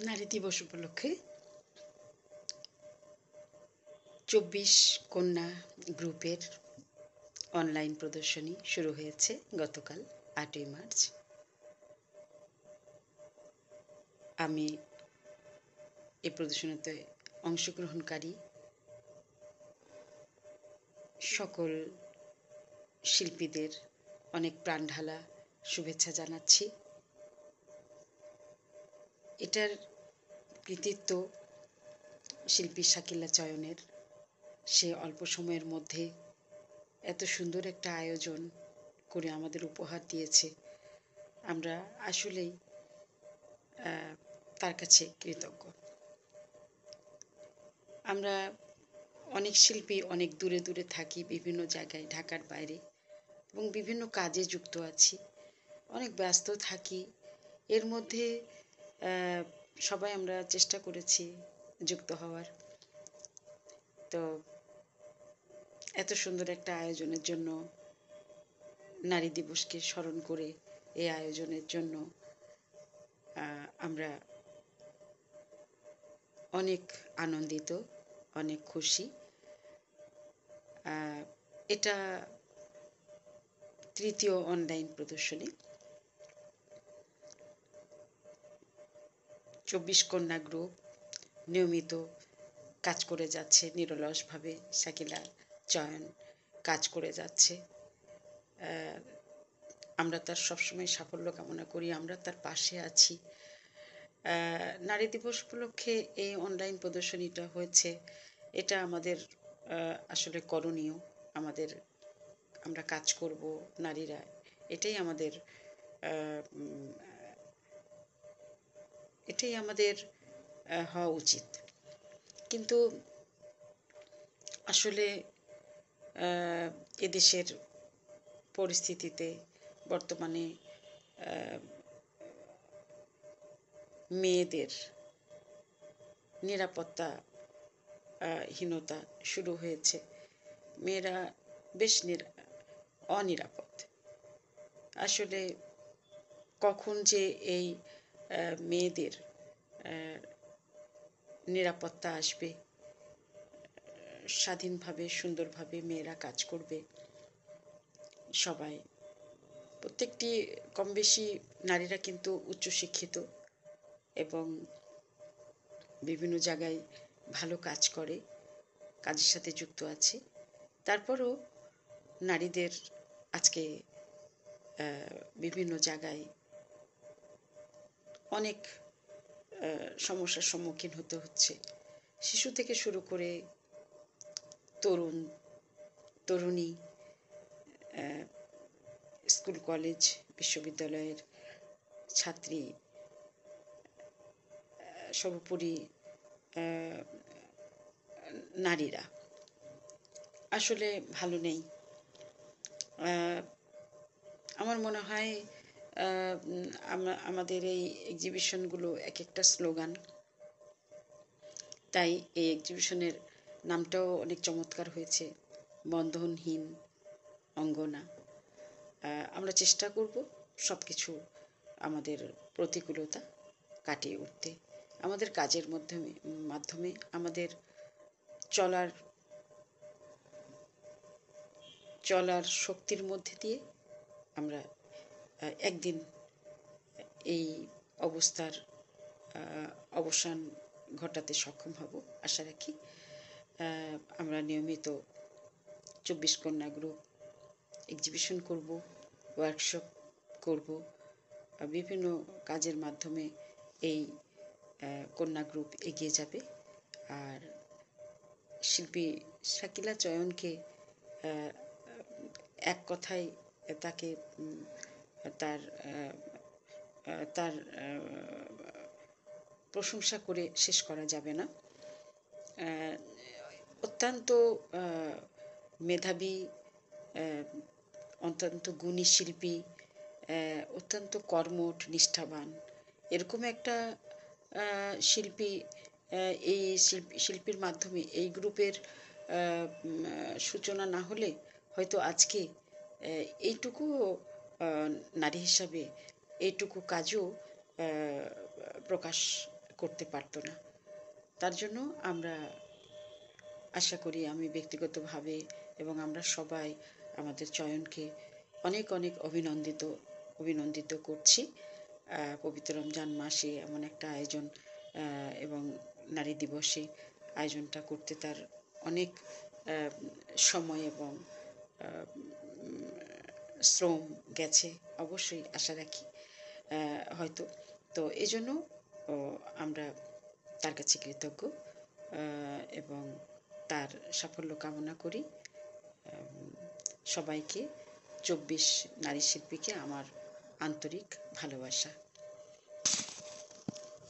নারী দিবস উপলক্ষে ২৪ কন্যা গ্রুপের অনলাইন প্রদর্শনী শুরু হয়েছে গতকাল ৮ই মার্চ। আমি এই প্রদর্শনীতে অংশগ্রহণকারী সকল শিল্পীদের অনেক প্রাণঢালা শুভেচ্ছা জানাচ্ছি। এটার কৃতিত্ব শিল্পী শাকিলা চয়নের। সে অল্প সময়ের মধ্যে এত সুন্দর একটা আয়োজন করে আমাদের উপহার দিয়েছে। আমরা আসলেই তার কাছে কৃতজ্ঞ। আমরা অনেক শিল্পী অনেক দূরে দূরে থাকি, বিভিন্ন জায়গায়, ঢাকার বাইরে, এবং বিভিন্ন কাজে যুক্ত আছি, অনেক ব্যস্ত থাকি। এর মধ্যে সবাই আমরা চেষ্টা করেছি যুক্ত হওয়ার। তো এত সুন্দর একটা আয়োজনের জন্য, নারী দিবসকে স্মরণ করে এই আয়োজনের জন্য আমরা অনেক আনন্দিত, অনেক খুশি। এটা তৃতীয় অনলাইন প্রদর্শনী। ২৪ কন্যা গ্রুপ নিয়মিত কাজ করে যাচ্ছে, নিরলসভাবে শাকিলা চয়ন কাজ করে যাচ্ছে। আমরা তার সবসময় সাফল্য কামনা করি, আমরা তার পাশে আছি। নারী দিবস উপলক্ষে এই অনলাইন প্রদর্শনীটা হয়েছে, এটা আমাদের আসলে করণীয়। আমরা কাজ করব নারীরা, এটাই আমাদের হওয়া উচিত। কিন্তু আসলে এদেশের পরিস্থিতিতে বর্তমানে মেয়েদের নিরাপত্তা হীনতা শুরু হয়েছে। মেয়েরা বেশ অনিরাপদ। আসলে কখন যে এই মেয়েদের নিরাপত্তা আসবে, স্বাধীনভাবে সুন্দরভাবে মেয়েরা কাজ করবে, সবাই প্রত্যেকটি কম বেশি নারীরা কিন্তু উচ্চশিক্ষিত এবং বিভিন্ন জায়গায় ভালো কাজ করে, কাজের সাথে যুক্ত আছে। তারপরও নারীদের আজকে বিভিন্ন জায়গায় অনেক সমস্যার সম্মুখীন হতে হচ্ছে। শিশু থেকে শুরু করে তরুণ তরুণী, স্কুল কলেজ বিশ্ববিদ্যালয়ের ছাত্রী, সর্বোপরি নারীরা আসলে ভালো নেই। আমার মনে হয় আমাদের এই এক্সিবিশনগুলো এক একটা স্লোগান। তাই এই এক্সিবিশনের নামটাও অনেক চমৎকার হয়েছে, বন্ধনহীন অঙ্গনা। আমরা চেষ্টা করব সব কিছু, আমাদের প্রতিকূলতা কাটিয়ে উঠতে, আমাদের কাজের মাধ্যমে আমাদের চলার শক্তির মধ্যে দিয়ে আমরা একদিন এই অবস্থার অবসান ঘটাতে সক্ষম হব আশা রাখি। আমরা নিয়মিত ২৪ কন্যা গ্রুপ এক্সিবিশন করব, ওয়ার্কশপ করব, বিভিন্ন কাজের মাধ্যমে এই কন্যা গ্রুপ এগিয়ে যাবে। আর শিল্পী শাকিলা চয়নকে এক কথায় তাকে তার তার প্রশংসা করে শেষ করা যাবে না। অত্যন্ত মেধাবী, অত্যন্ত গুণী শিল্পী, অত্যন্ত কর্মঠ, নিষ্ঠাবান, এরকম একটা শিল্পী, এই শিল্পীর মাধ্যমে এই গ্রুপের সূচনা না হলে হয়তো আজকে এইটুকু নারী হিসাবে এইটুকু কাজও প্রকাশ করতে পারতো না। তার জন্য আমরা আশা করি, আমি ব্যক্তিগতভাবে এবং আমরা সবাই আমাদের চয়নকে অনেক অনেক অভিনন্দিত করছি। পবিত্র রমজান মাসে এমন একটা আয়োজন এবং নারী দিবসে আয়োজনটা করতে তার অনেক সময় এবং শ্রম গেছে, অবশ্যই আশা রাখি হয়তো। তো এজন্য আমরা তার কাছে কৃতজ্ঞ এবং তার সাফল্য কামনা করি। সবাইকে 24 নারী শিল্পীকে আমার আন্তরিক ভালোবাসা।